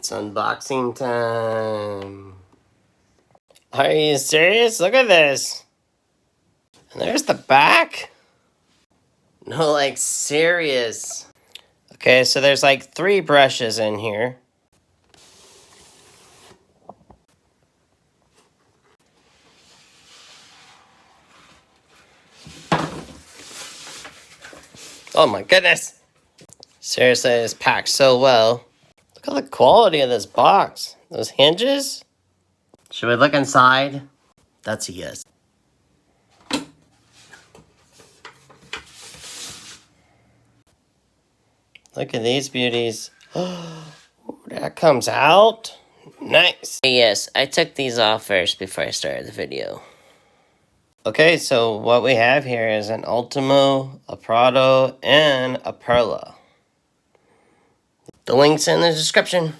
It's unboxing time. Are you serious? Look at this. And there's the back. No, like serious. Okay, so there's like 3 brushes in here. Oh my goodness. Seriously, it's packed so well. Look at the quality of this box. Those hinges. Should we look inside? That's a yes. Look at these beauties. That comes out. Nice. Yes, I took these off first before I started the video. Okay, so what we have here is an Ultimo, a Prado, and a Perla. The link's in the description.